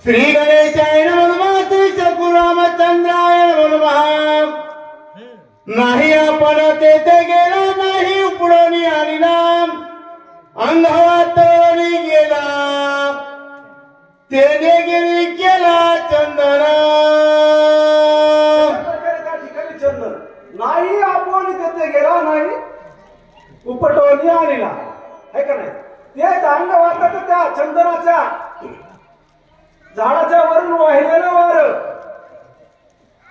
श्री गणेशाय नमः श्री सद्गुरुरामचंद्राय नमः। नाही आपण तेथे गेला नाही उपडोनी आलीला अंगावातोनी गेला तेने गिरी केला चंदन त्या ठिकाणी चंदन नाही आपण तेथे गेला नाही उपटोनी आलीला आहे का नाही ते अंगावात त्या चंदनाच्या झाडाच्या वरून वाहिलेलं वार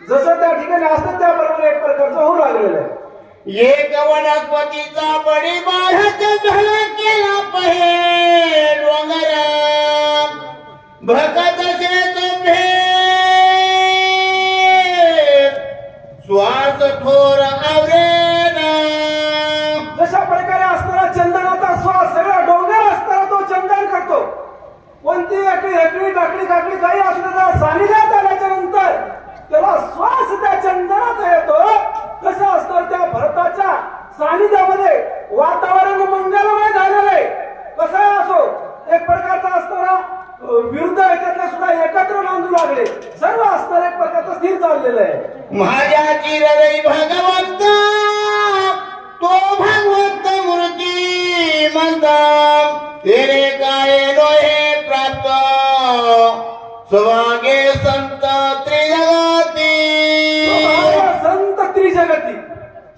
जसं त्या ठिकाणी असतं त्याप्रमाणे एक प्रकारचं होऊ लागलेलं आहे। एक वनस्पतीचा बडी बाळाचा झाला केला पहे डोंगरा भकत से तुझे श्वास थोर आवरेना जशा प्रकारे असणारा चंदनाचा श्वास सगळा डोंगर असताना तो चंदन करतो कोणती एकडी टाकली काही असू त्याला सानिध्यात आल्याच्या नंतर त्याला श्वास त्या चंदनाचा येतो कसं असतं त्या भरताच्या सानिध्यामध्ये वातावरण मंगलमय झालेलं आहे कसं असो एक प्रकारचा असणारा विरुद्ध याच्यातले सुद्धा एकत्र नांदू लागले सर्व असणार एक प्रकारचं स्थिर चाललेलं आहे। माझ्याची हृदय भगवंत तो भगवंत मूर्ती म्हणता तेरे काय लोहे प्राप्त सवागे संत त्रिजगती संत त्रिजगती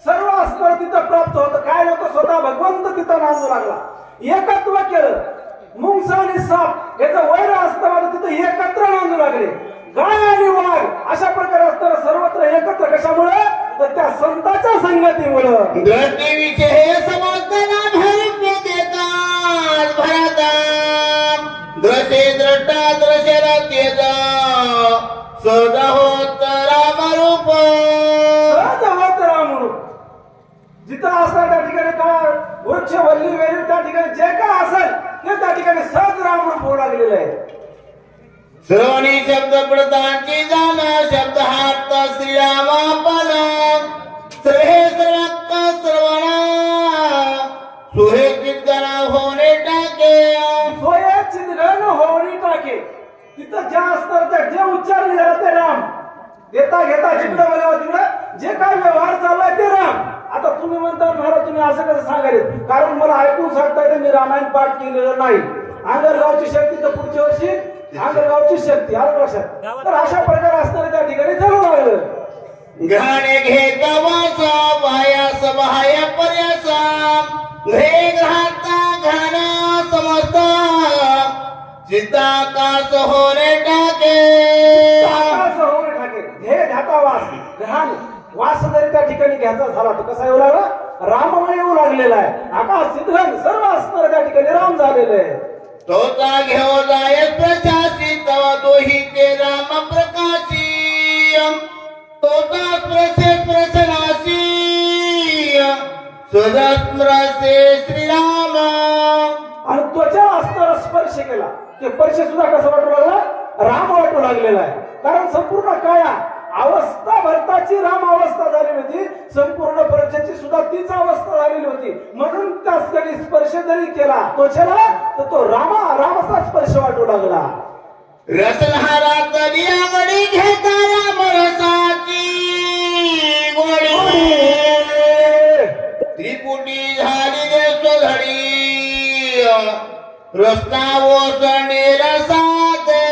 सर्व असणार तिथं प्राप्त होतं काय होतं स्वतः भगवंत तिथं नांदू लागला एकत्व केलं मुंगसा आणि साप याचं वैर असताना तिथं एकत्र नांदू लागले गाय आणि वाघ अशा प्रकारे असताना सर्वत्र एकत्र कशामुळे तर त्या संतांच्या संगतीमुळे दृष्टी विषय समजताना भरपूर देतात भरता दृश्य द्रष्टा दृश्याला तेजा सदा होत रामरूप सदा होत रामरूप जिथं असणार त्या ठिकाणी काय वृक्ष वल्ली वेली त्या ठिकाणी जे काय असेल ते त्या ठिकाणी सहज रामरूप होऊ लागलेलं आहे। सर्वांनी शब्द पडताची जाणा शब्द हात श्रीरामापना सर्वे सर्वात सर्वांना सोहे चितगणा होणे टाके सोहे चितगण होणे टाके तिथं ज्या असतात त्या जे उच्चारले जाते राम घेता घेता जिकडे बोलावं तिकडं जे काय व्यवहार चाललाय ते राम। आता तुम्ही म्हणता महाराज तुम्ही असं कसं सांगायले कारण मला ऐकून सांगताय मी रामायण पाठ केलेलं नाही आंगरगावची शक्ती तर पुढच्या वर्षी आंगरगावची शक्ती आलं लक्षात तर अशा प्रकारे असताना त्या ठिकाणी चालू लागलं घाणे घे गवाचा बायास बाया पर्यासा घे घाता घाणा समजता चित्ताकाश होणे टाके होणे टाके हे ध्याता वास घाण वास जरी त्या ठिकाणी घ्यायचा झाला तर कसा येऊ लागला राममय येऊ लागलेला आहे आकाश चितघन सर्व असणार त्या ठिकाणी राम झालेलं आहे। तोचा घेऊ जाय प्रशासी तवा दोही ते राम प्रकाशी तोचा प्रसनासी सदा स्मरसे श्रीराम आणि त्वचा असताना स्पर्श केला ते स्पर्श सुद्धा कसं वाटू लागला राम वाटू लागलेला आहे कारण संपूर्ण काया अवस्था भरताची राम अवस्था झाली होती संपूर्ण प्रजेची सुद्धा तीच अवस्था झालेली होती म्हणून त्याच कधी स्पर्श जरी केला त्वचेला तर तो रामाचा स्पर्श वाटू लागला। रसनहारात दियावडी घेता राम रसाची गोडी त्रिपुटी झाली देशधडी रसना ओसंडे रसाते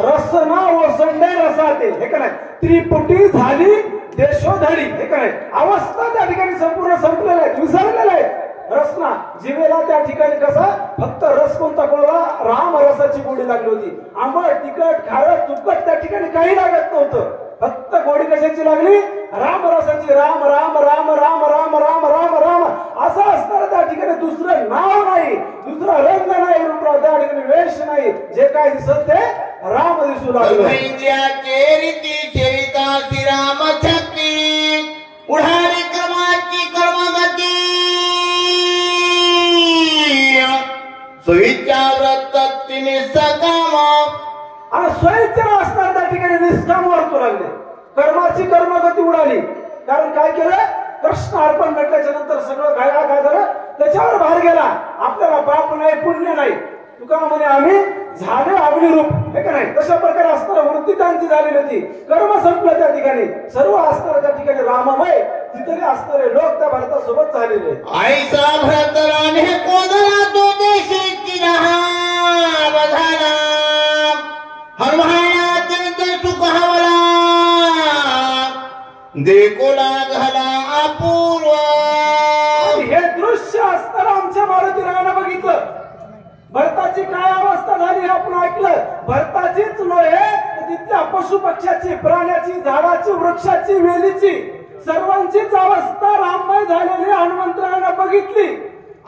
रसना ओसंडे रसाते हे का नाही त्रिपुटी झाली देशोधडी हे का नाही अवस्था त्या ठिकाणी संपूर्ण संपलेला आहे विसरलेला आहे रसना जीवेला त्या ठिकाणी कसा फक्त रस कोणता कोणाला राम रसाची गोडी लागली होती आंबट तिखट खारट तुपकट त्या ठिकाणी काही लागत नव्हतं फक्त गोडी कशाची लागली राम रसाची राम राम राम राम राम राम राम राम असं असणार त्या ठिकाणी दुसरं नाव नाही दुसरा रंग नाही रूप त्या ठिकाणी वेश नाही जे काय दिसत ते राम दिसू लागलं रीती चरिता श्रीराम छक्ती उडाली क्रमाची कर्मगती सोयीच्या व्रत तिने सकाम आणि स्वयंच्या असणार त्या ठिकाणी निष्काम वाटू लागले कर्माची कर्मगती उडाली कारण काय केलं कृष्ण अर्पण म्हटल्याच्या नंतर सगळं काय झालं त्याच्यावर भार गेला आपल्याला पाप नाही पुण्य नाही तुका म्हणे आम्ही झाले अग्निरूप, हे का नाही? तशा प्रकारे असणारा वृत्ती त्यांची झालेली होती. कर्म संपलं त्या ठिकाणी, सर्व असणारा त्या ठिकाणी राममय तिथे असणारे लोक त्या भरतासोबत झालेले. ऐसा भरतराने कोदला तो देशीची बधाना हनुमाना अत्यंत सुख हवला देकोला घाला अपूर्व. हे दृश्य असताना आमच्या मारुती रामानं बघितलं. भरताची काय अवस्था झाली हे आपण ऐकलं. भरताचीच नव्हे तर तिथल्या पशु पक्ष्याची, प्राण्याची, झाडाची, वृक्षाची, वेलीची सर्वांचीच अवस्था राममय झालेली हनुमंतरायानं बघितली.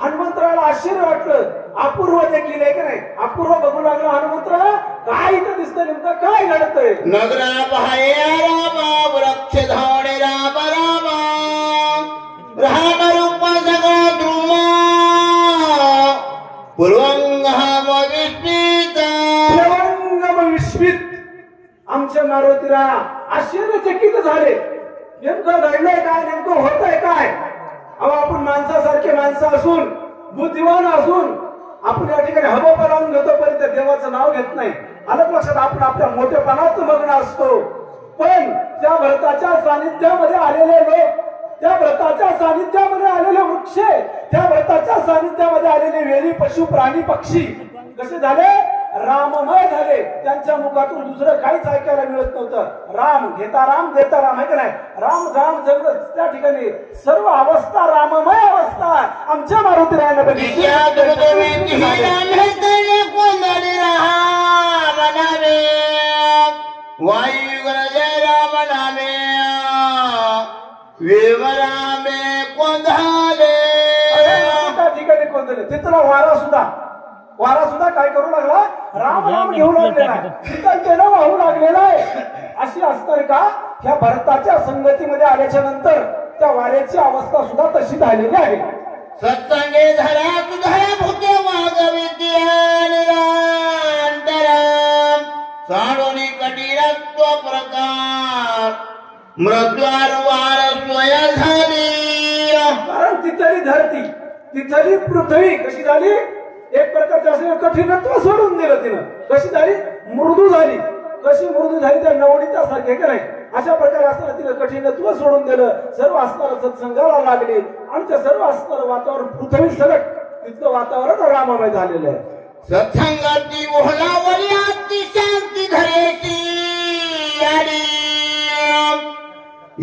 हनुमंतरायाला आश्चर्य वाटलं, अपूर्व देखील आहे की नाही? अपूर्व बघू लागला हनुमंतराय, काय इथं दिसतं, नेमकं काय घडतंय? नगरा बाह्य रामा वृक्ष धावणे राम रामा राम रूप सगळा द्रुमा पूर्वंगम विस्मित. पूर्वंगम विस्मित. आमचे मारुतीराया आश्चर्यचकित झाले. नेमकं घडलंय काय, नेमकं होतंय काय? अहो, आपण माणसासारखे माणसं असून, बुद्धिवान असून आपण या ठिकाणी हवं लावून घेतो, पण त्या देवाचं नाव घेत नाही. आलं लक्षात? आपण आपल्या मोठेपणात मग्न असतो. पण त्या भरताच्या सानिध्यामध्ये आलेले लोक, त्या व्रताच्या सानिध्यामध्ये आलेले वृक्ष, त्या व्रताच्या सानिध्यामध्ये आलेले वेली, पशु, प्राणी, पक्षी कसे झाले? राममय झाले. त्यांच्या मुखातून दुसरं काहीच ऐकायला मिळत नव्हतं. राम घेता राम देता राम, आहे का नाही? राम राम जगत त्या ठिकाणी सर्व अवस्था राममय अवस्था आमच्या मारुतीरायानं बघितली. राम नामे वेवरामे कोंधाले. त्या ठिकाणी कोंधले. तिथला वारा सुद्धा काय करू लागला? राम राम घेऊ लागलेला आहे. तिथं वाहू लागलेला आहे. अशी असणार का? ह्या भरताच्या संगतीमध्ये आल्याच्या नंतर त्या वाऱ्याची अवस्था सुद्धा तशी झालेली आहे. सत्संगे धरा सुधरा भूते साडोनी कटीरत्व प्रकार मृत्वार वार स्वय झाली. कारण तिथली धरती, तिथली पृथ्वी कशी झाली? एक प्रकारचे असले कठीणत्व सोडून दिलं तिनं. कशी झाली? मृदू झाली. कशी मृदू झाली? त्या नवडीच्या सारखे का नाही? अशा प्रकारे असताना तिनं कठीणत्व सोडून दिलं. सर्व असणारं सत्संगाला लागले आणि त्या सर्व असणारं वातावरण पृथ्वी सगळं तिथलं वातावरण राममय झालेलं आहे. सत्संगाती मोहलावली आती शांती धरेती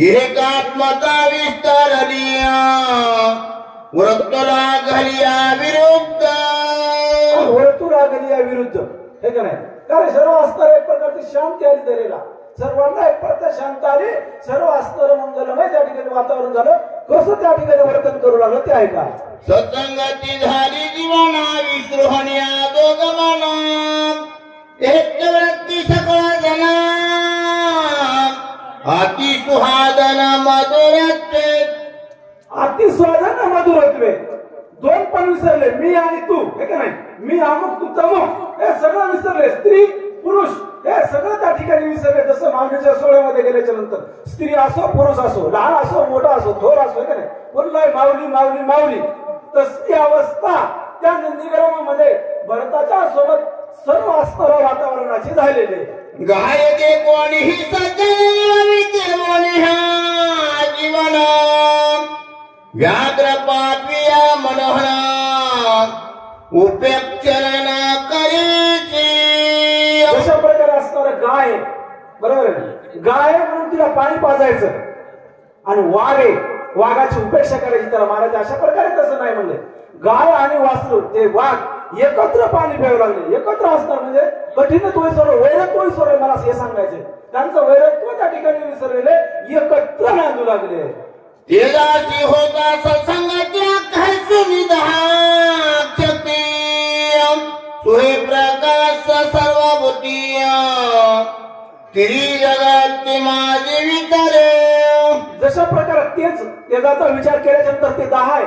एकात्मता विस्तारली वृत्तला घलिया विरुद्ध. वृत्तला घलिया विरुद्ध, हे का नाही? कारण सर्व असणारं एक प्रकारची शांती आली धरेला. सर्वांना एक प्रकार शांत आली. सर्व असणारं मंगलमय त्या ठिकाणी वातावरण झालं. कसं त्या ठिकाणी वर्तन करू लागलं ते आहे का? सत्संगती झाली जीवना विसृहण्या दोगमना एक वृत्ती सकळ जना अति सुहादन मधुरत्वे. अति सुहादन मधुरत्वे. दोन पण विसरले, मी आणि तू, हे का नाही? मी अमुक तू तमुक, हे सगळं विसरले. स्त्री पुरुष हे सगळं त्या ठिकाणी विसरले. जसं मागच्या सोहळ्यामध्ये गेल्याच्या नंतर स्त्री असो पुरुष असो, लहान असो मोठा असो, थोर असो, का नाही? बोललोय माऊली माऊली माऊली. तशी अवस्था त्या नंदीग्रामामध्ये भरताच्या सोबत सर्व असणाऱ्या वातावरणाची झालेली. गायके कोणीही सज्जन जीवन व्याघ्र पापिया मनोहरा उपेक्षणा करीची. अशा प्रकारे असणारं गाय, बरोबर आहे? गाय म्हणून तिला पाणी पाजायचं आणि वाघाची उपेक्षा करायची, त्याला मारायची. अशा प्रकारे तसं नाही म्हणले. गाय आणि वासरू, ते वाघ एकत्र पाणी प्यावं लागले. एकत्र असणार म्हणजे कठीणत्व विसरलं, वैरत्व विसरलं. मला हे सांगायचे, त्यांचं वैरत्व त्या ठिकाणी विसरलेले एकत्र नांदू लागले. तेजाची होता सत्संगाच्या खर्चुनी शक्ती सुहे प्रकाश सर्वभूती तिरी जगात माझे विचारे. जशा प्रकारे तेजाचा विचार केल्याच्या नंतर ते दहा आहे,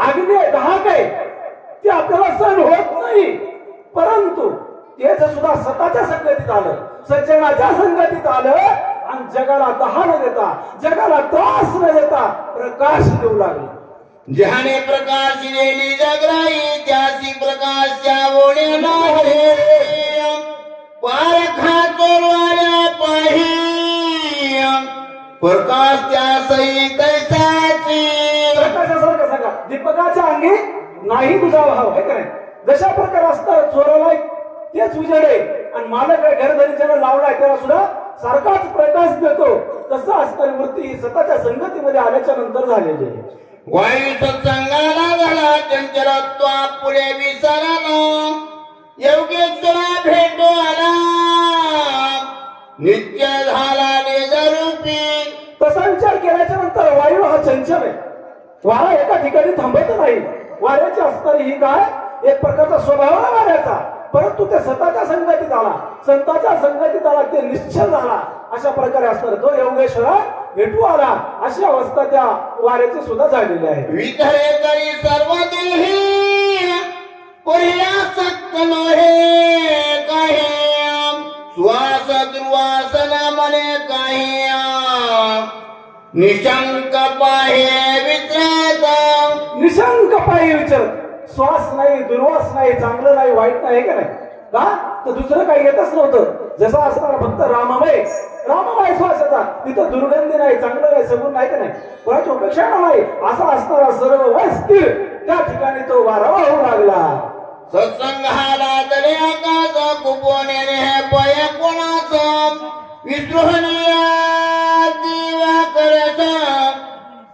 अग्नी आहे, दहा काय ते आपल्याला सहन होत नाही. परंतु तेज सुद्धा स्वतःच्या संगतीत आलं, सज्जनाच्या संगतीत आलं आणि जगाला दहा न देता, जगाला त्रास न देता प्रकाश देऊ लागले. ज्याने प्रकाशिलेली जगराई त्यासी प्रकाशच्या ओढ्याला हे पारखा चोरवाल्या पाही प्रकाश त्या सई कैसाची प्रकाशासारखं सांगा दीपकाच्या अंगी नाही तुझा भाव आहे का नाही. जशा प्रकारे असतात चोराला तेच उजेडे आणि मालक घरधरीच्याला लावलाय त्याला सुद्धा सारखाच प्रकाश देतो. तसं असणारी वृत्ती स्वतःच्या संगतीमध्ये आल्याच्या नंतर झालेली आहे. वायू सत्संगाला झाला चंचलत्वा पुढे विसरला योगेश्वरा भेटो आला नित्य झाला निजरूपी. तसा विचार केल्याच्या नंतर वायू हा चंचल आहे. वारा एका ठिकाणी थांबत नाही. वाऱ्याची असणारी ही काय एक प्रकारचा स्वभाव आहे वाऱ्याचा, परंतु ते स्वतःच्या संगतीत आला, संतांच्या संगतीत आला, ते निश्चल झाला. अशा प्रकारे असणार तो योगेश्वरा भेटू आला अशी अवस्था त्या वाऱ्याची सुद्धा झालेली आहे. विधरे तरी सर्व देही पर्यासक्त नोहे काही श्वास दुर्वासना मने काही निशंक पाहे विचारत निशंक पायी विचार श्वास नाही दुर्वास नाही चांगलं नाही वाईट नाही का नाही का तर दुसरं काही येतच नव्हतं. जसा असणारा फक्त राममय श्वासाचा तिथं दुर्गंधी नाही चांगलं नाही सगुण नाही का नाही कोणाची अपेक्षा नाही असा असणारा सर्व स्थिर त्या ठिकाणी तो वारा वाहू लागला. सत्संगाला तरी आकाश कुपोने पय कोणाचं विद्रोहनीय दिवा करत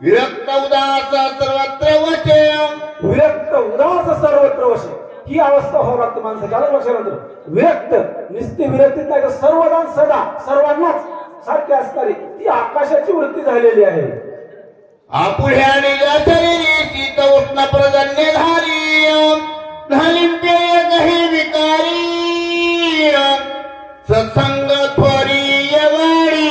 विरक्त उदास सर्वत्र वचे विरक्त उदास सर्वत्र वशे ही अवस्था व्हावं लागते माणसाच्या. अलग लक्षात विरक्त निस्ते विरक्तीत नाही तर सर्वदान सदा सर्वांनाच सारखे असणारी ती आकाशाची वृत्ती झालेली आहे. आपुढ्याने शरीरी शीत उष्ण प्रजन्य धारी धालिंप्य काही विकारी सत्संग थोरी वाडी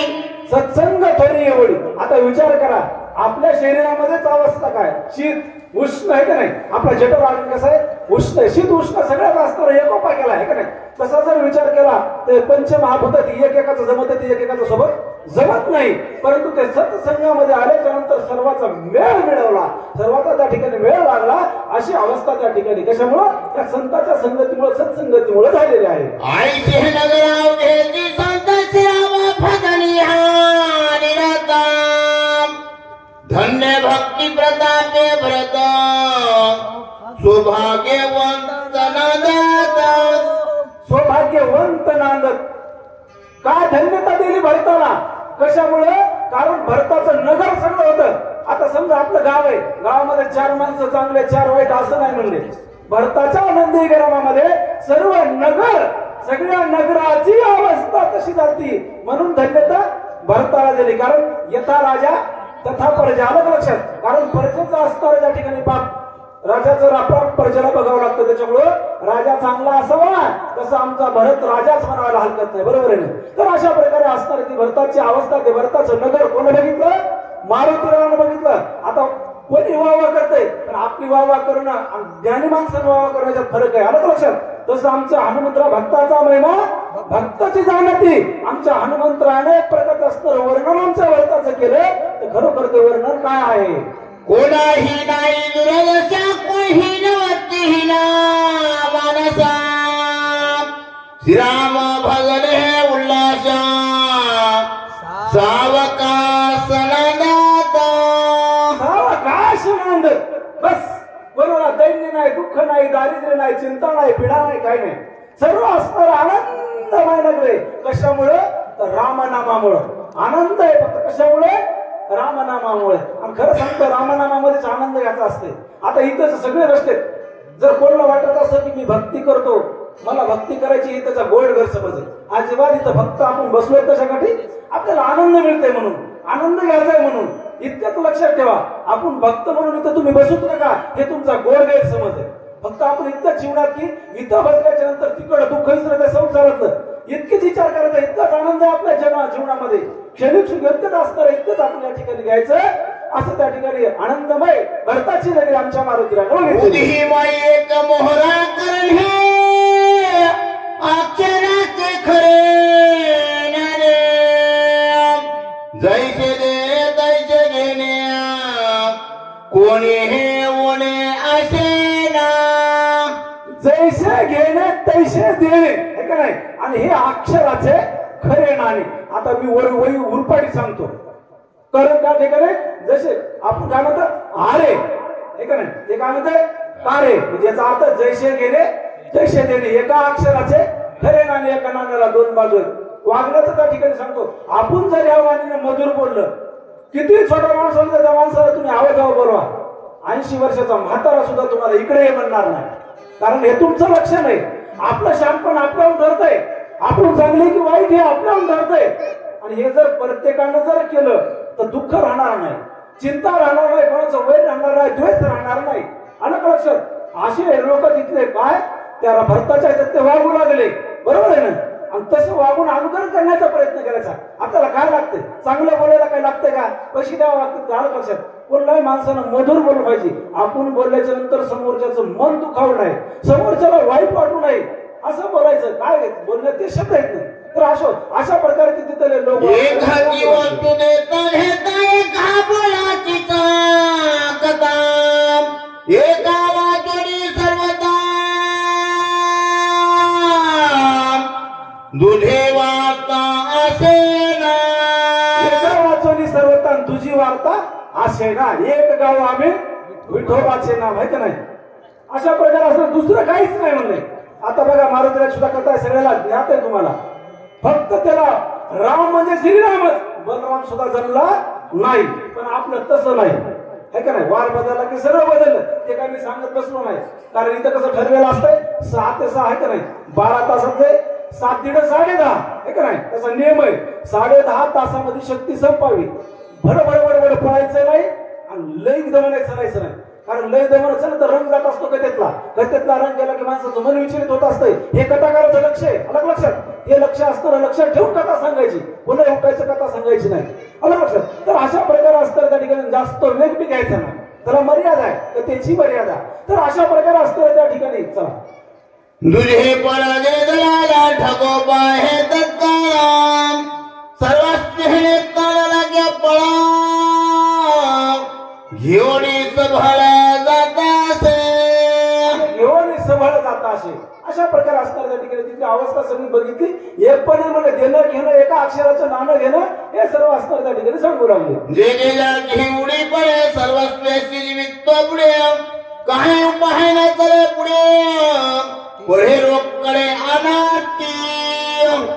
सत्संग थोरी एवढी. आता विचार करा आपल्या शरीरामध्येच अवस्था काय शीत उष्ण आहे का नाही. आपला जठर कसं आहे उष्ण शीत उष्ण सगळ्यात असणार एकोपा केला आहे का नाही. तसा जर विचार केला तर पंचमहाभूत एकेकाचं जमत एकेकाचं सोबत जमत नाही. परंतु ते सत्संगामध्ये आल्याच्या नंतर सर्वांचा मेळ मिळवला सर्वांचा त्या ठिकाणी मेळ लागला अशी अवस्था त्या ठिकाणी कशामुळं त्या संतांच्या संगतीमुळे सत्संगतीमुळे झालेली आहे. आईचे नगराव घेती संत श्रावा भजनी धन्य भक्ती प्रतापे व्रत सौभाग्यवंत नांदत सौभाग्यवंत नांदत. काय धन्यता दिली भरताला कशामुळे कारण भरताचं नगर सगळं होतं. आता समजा आपलं गाव आहे गावामध्ये 4 माणसं चांगले 4 वाईट असं नाही म्हणले. भरताच्या नंदी ग्रामामध्ये सर्व नगर सगळ्या नगराची अवस्था तशी जाती म्हणून धन्यता भरताला दिली. कारण यथा राजा तथा प्रजा. अलग लक्षात कारण प्रजेचा असणारा त्या ठिकाणी पाप राजाचं आपण प्रजेला बघावं लागतं. त्याच्यामुळं राजा चांगला असावा तसं आमचा भरत राजाच म्हणायला हरकत नाही बरोबर आहे ना. तर अशा प्रकारे असणार ती भरताची अवस्था ते भरताचं नगर कोण बघितलं मारुतीरावानं बघितलं. आता कोणी वाहवा करतंय पण आपली वाहवा करणं ज्ञानी माणसानं वाहवा करण्याच्यात फरक आहे. अलग लक्षात तसं आमच्या हनुमंतराव भक्ताचा महिमा भक्ताची जाणती आमच्या हनुमंतराने प्रगत असणारं वर्णन आमच्या भरताचं केलं तर खरोखर ते वर्णन काय आहे. कोणाही नाही दुर्दशा कोही नवतीही ना मानसा श्रीराम भजन हे उल्लासा सावकाश नंद बस बरोबर. दैन्य नाही दुःख नाही दारिद्र्य नाही चिंता नाही पीडा नाही काय नाही सर्व असणार आनंदमय नगरे. कशामुळे तर रामनामामुळं आनंद आहे फक्त कशामुळे रामनामामुळे. आणि खरं सांगतो रामनामामध्येच आनंद घ्यायचा असते. आता इथं सगळे बसले जर कोणाला वाटत असं की मी भक्ती करतो मला भक्ती करायची त्याचा गोड घर समजेल. अजिबात इथं भक्त आपण बसलोय त्याच्यासाठी आपल्याला आनंद मिळतोय म्हणून आनंद घ्यायचाय म्हणून इतकंच लक्षात ठेवा. आपण भक्त म्हणून इथं तुम्ही बसूच नका हे तुमचा गोड गैरसमज आहे. फक्त आपण इतकंच जीवनात की इथं बसल्याच्या नंतर तिकडं दुःख विसरत संसारातलं इतकेच विचार करायचा इतकाच आनंद आहे आपल्या जीवनामध्ये क्षणिक सुख इतकंच असणार इतकंच आपण या ठिकाणी घ्यायचं असं त्या ठिकाणी आनंदमय भरताची नगरी आमच्या मारुतीराने एक मोहरा करणे अक्षराचे खरे नारे जैसे दे तैसे घेणे कोणी हे असेना जैसे घेणे तैसे देणे हे का नाही. आणि हे अक्षराचे खरे नाणे. आता मी वही उरपाटी सांगतो. कारण त्या ठिकाणी जसे आपण काय म्हणतो आरे हे का नाही, ते काय म्हणते तारे, म्हणजे याचा अर्थ जैसे घेणे तैसे देणे. एका अक्षराचे खरे नाणे, एका नाण्याला दोन बाजू. वागण्याचं त्या ठिकाणी सांगतो. आपण जर या वाणीने मधुर बोललं, किती छोटा माणूस असला त्या माणसाला तुम्ही आवाजावर बोलवा, 80 वर्षाचा म्हातारा सुद्धा तुम्हाला इकडे ये म्हणणार नाही. कारण हे तुमचं लक्ष नाही. आपलं शांतपण आपल्याहून ठरतंय. आपण चांगले की वाईट हे आपल्याहून ठरतंय. आणि हे जर प्रत्येकानं जर केलं तर दुःख राहणार नाही, चिंता राहणार नाही, कोणाचं वैर राहणार नाही, द्वेष राहणार नाही. अलग लक्षात. असे लोक तिथले काय त्या भरताच्या ह्याच्यात ते वागू लागले, बरोबर आहे ना. आणि तसं वागून अनुकरण करण्याचा प्रयत्न करायचा. आपल्याला काय लागतंय, चांगलं बोलायला काय लागतंय का, पैसे द्यावं लागतं, झालं लक्षात. कोणत्याही माणसानं मधुर बोललं पाहिजे. आपण बोलल्याच्या नंतर समोरच्याचं मन दुखावू नये, समोरच्याला वाईट वाटू नये असं बोलायचं. काय बोलण्यात ते शब्द आहेत नाही. तर अशा प्रकारे तिथले लोक एखादी वस्तू देता घेता एका बोलाची कथा एका वाचोडी सर्वता दुधे वार्ता असेना एका वाचोनी सर्वता तुझी वार्ता असेना. एक गाव आम्ही विठोबाचे नाव आहे का नाही. अशा प्रकारे असं दुसरं काहीच नाही म्हणले. आता बघा महाराजांची सुद्धा कथा आहे, सगळ्याला ज्ञात आहे तुम्हाला. फक्त त्याला राम म्हणजे श्रीरामच, बलराम सुद्धा जमला नाही. पण आपलं तसं नाही है का नाही. वार बदलला की सगळं बदललं. ते काय मी सांगत बसलो नाही. कारण इथं कसं ठरलेलं असतंय 6 ते 6 आहे का नाही. 12 तासाचे 7 दीड 10:30 आहे का नाही. त्याचा नियम आहे. 10:30 तासामध्ये शक्ती संपावी. भडभड पळायचं नाही आणि लई दमने चालायचं नाही. कारण लय दमन असेल तर रंग जात असतो कथेतला रंग गेला की माणसाचं मन विचलित होत असतंय. हे कथाकाराचं लक्ष आहे. अलग लक्षात. हे लक्ष असताना लक्षात ठेवून कथा सांगायची, पुन्हा उठायचं कथा सांगायची नाही. अलग लक्षात. तर अशा प्रकारे असतं त्या ठिकाणी जास्त वेग बी घ्यायचा नाही. त्याला मर्यादा आहे, तर त्याची मर्यादा. तर अशा प्रकारे असतं त्या ठिकाणी. चला दुजे पराजे दलाला ठगोबा हे दत्ताराम सर्वस्व हे ताला के पळा घेऊनी सभाळा जातासे घेऊन सभाळ जातासे. अशा प्रकारे असणार त्या ठिकाणी. तिथली अवस्था सगळी बघितली. एकपणे म्हणजे देणं घेणं, एका अक्षराचं नाणं घेणं, हे सर्व असणार त्या ठिकाणी सांगू लागले. जे घेऊडी पडे सर्वस्वेशी निमित्त पुढे काही उपाय न चले पुढे रोकडे अनाती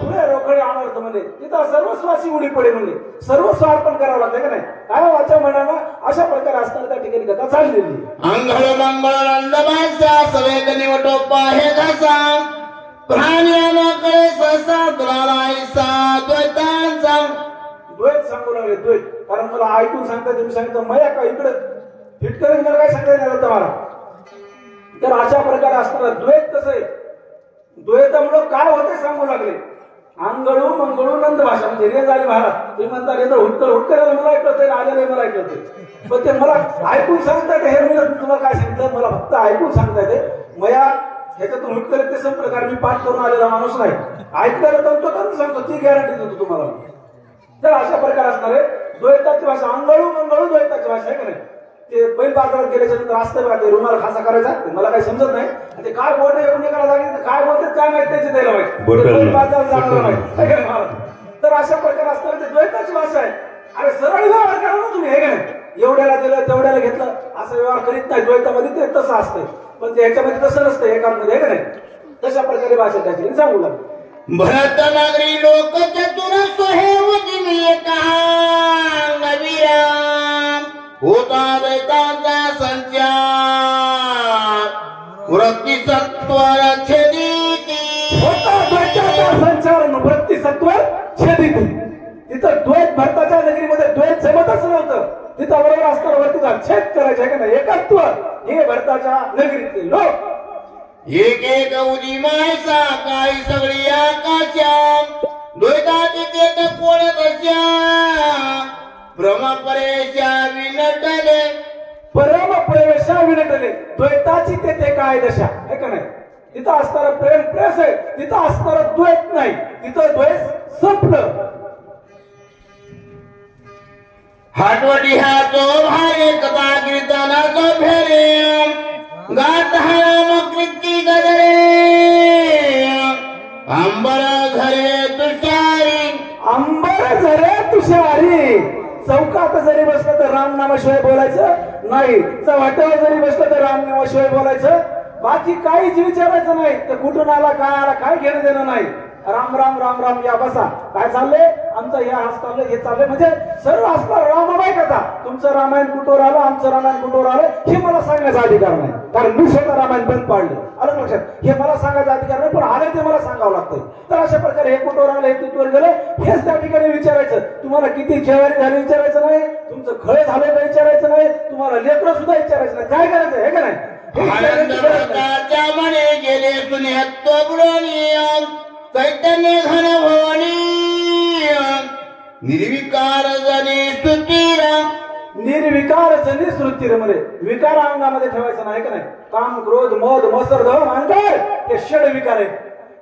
पुढे रोकडे अनर्थ म्हणजे तिथं सर्वस्वाची उडी पडे म्हणजे सर्वस्व अर्पण करावं लागतं का नाही. काय वाचा म्हणाला. अशा प्रकारे असताना त्या ठिकाणी कथा चाललेली. अंघळ मंगळ नंदबाचा सवेद निवटोपा हे घसा प्राण्याकडे सहसा तुलालायसा द्वैतांचा द्वैत सांगू लागले. द्वैत कारण मला ऐकून सांगता तुम्ही सांगितलं मया का इकडे फिटकरी काय सांगायचं नाही तुम्हाला. तर अशा प्रकारे असताना द्वैत कसं आहे. द्वैतामुळे काय होते सांगू लागले. अंगळू मंगळू नंद भाषा म्हणजे रे झाली महाराज. तुम्ही म्हणता रे तर हुटकर मला ऐकलं, आलेले मला ऐकलं. पण ते मला ऐकून सांगता येते. हे मी तुम्हाला काय सांगितलं, मला फक्त ऐकून सांगता येते. मया ह्याच्यातून हुटकर ते प्रकार मी पाठ करून आलेला माणूस नाही. ऐकल्याला तर सांगतो, ती गॅरंटी देतो तुम्हाला. तर अशा प्रकारे असणार आहे द्वैताची भाषा. अंगळू मंगळू द्वैताची भाषा आहे का नाही. ते बैल बाजारात गेल्याच्या नंतर असतं बघा, ते रुमाल खासा करायचा. मला काही समजत नाही. ते काय बोलणे एकमेकाला लागले, काय बोलतात काय माहिती, त्याची द्यायला माहिती, बैल बाजारात जाणार माहिती. तर अशा प्रकारे असताना ते द्वैताची भाषा आहे. अरे सरळ व्यवहार करा ना तुम्ही, हे का नाही. एवढ्याला दिलं तेवढ्याला घेतलं असं व्यवहार करीत नाही. द्वैतामध्ये ते तसं असतंय. पण ते ह्याच्यामध्ये तसं नसतं. एकामध्ये हे का नाही. तशा प्रकारे भाषा त्याची सांगू लागली. भरत नगरी लोक चतुर सोहेवती मी नवीराम होता द्वैतांचा संचार वृत्ती सत्वर छेदिती होता द्वैताचा संचार वृत्ती सत्वर छेदिती. तिथं द्वैत भरताच्या नगरीमध्ये द्वैत जमतच नव्हतं. तिथं बरोबर असताना वृत्तीचा छेद करायचा आहे का नाही. एकत्व हे भरताच्या नगरीतले लोक. एक एक उदी मायसा काही सगळी आकाशा द्वैताचे ते कोणत्या भ्रमपरेशा विनटले परम प्रवेशा विनटले. द्वैताची ते काय दशा आहे का नाही. तिथं असणारं प्रेम प्रेस आहे. तिथं असणारं द्वैत नाही. तिथं द्वैत संपलं. हाटवटी हा तो भारे कथा कीर्तनाचा फेरे रे तुषारी. चौकात जरी बसलं तर रामनामाशिवाय बोलायचं नाही, चव्हाट्यावर जरी बसलं तर रामनामाशिवाय बोलायचं, बाकी काहीच विचारायचं नाही. तर कुठून आला काय आला काय घेणं देणं नाही. राम राम राम राम या बसा. काय चाललंय आमचं हे चाललंय हे चाललंय म्हणजे सर्व असणार रामाबाई कथा. तुमचं रामायण कुठवर आलं आमचं रामायण कुठवर आलं हे मला सांगण्याचा अधिकार नाही, कारण मी स्वतः रामायण बंद पाडले. आलं लक्षात? हे मला सांगायचा अधिकार नाही, पण आलं ते मला सांगावं लागतं. तर अशा प्रकारे हे कुठवर आलं हे कुठवर गेलं हेच त्या ठिकाणी विचारायचं. तुम्हाला किती जेवारी झाली विचारायचं नाही, तुमचं खळे झालं का विचारायचं नाही, तुम्हाला लेकरं सुद्धा विचारायचं नाही. काय करायचं हे का नाही? म्हणे गेले सुनेहत्व बुडवणी चैतन्य घन भवानी निर्विकार जनी स्तुतीरा. निर्विकार जनी स्तुतीर मध्ये विकार अंगामध्ये ठेवायचं नाही का नाही. काम क्रोध मद मत्सर धर्म अहंकार हे षड विकार आहेत.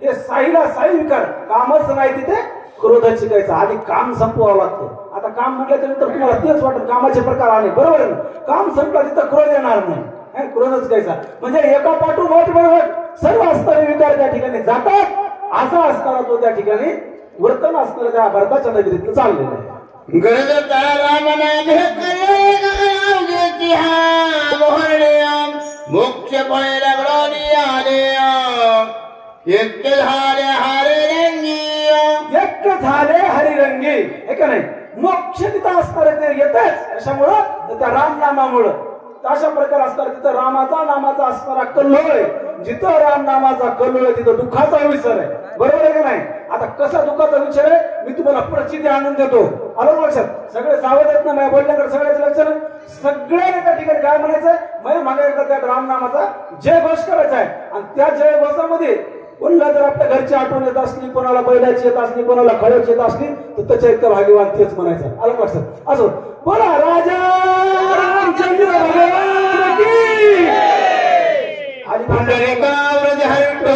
हे साईला साई विकार. कामच नाही तिथे क्रोध शिकायचं. आधी काम संपवावं लागतं. आता काम म्हटलं तर तुम्हाला तेच वाटत कामाचे प्रकार आले बरोबर आहे. काम संपला तिथं क्रोध येणार नाही, क्रोधच घ्यायचा. म्हणजे एका पाठोपाठ बरोबर सर्व असणारे विकार त्या ठिकाणी जातात. असा असताना तो त्या ठिकाणी वर्तन असणाऱ्या त्या भरताच्या नगरीत चाललेला आहे. गरजता रामनाथ मोक्ष फळे लागलो आले एक झाले हरिरंगी. एक झाले हरिरंगी हे का नाही. मोक्ष तिथं असणार ते येतच कशामुळं त्या रामनामामुळं. अशा प्रकार असणार तिथं रामाचा नामाचा असणारा कल्लोळ आहे. जिथं राम नामाचा कल्लोळ आहे तिथं दुःखाचा विसर आहे. बरोबर आहे का नाही. आता कसा दुःखाचा विचार आहे मी तुम्हाला प्रचिती आणून देतो. आलं लक्षात? सगळे सावध आहेत ना माझ्या बोलण्याकडे सगळ्याच लक्षात. सगळ्यांनी त्या ठिकाणी काय म्हणायचंय माझ्या मागे एकदा त्या राम नामाचा जय घोष करायचा आहे. आणि त्या जय घोषामध्ये कोणाला जर आपल्या घरची आठवण येत असली, कोणाला बैलाची येत असली, कोणाला खळ्याची येत असली तर त्याच्या इतकं भाग्यवान तेच म्हणायचं. आलं लक्षात? असो बोला राजा रामचंद्र भगवान की. पुंडलिकावरती हरिविठ्ठल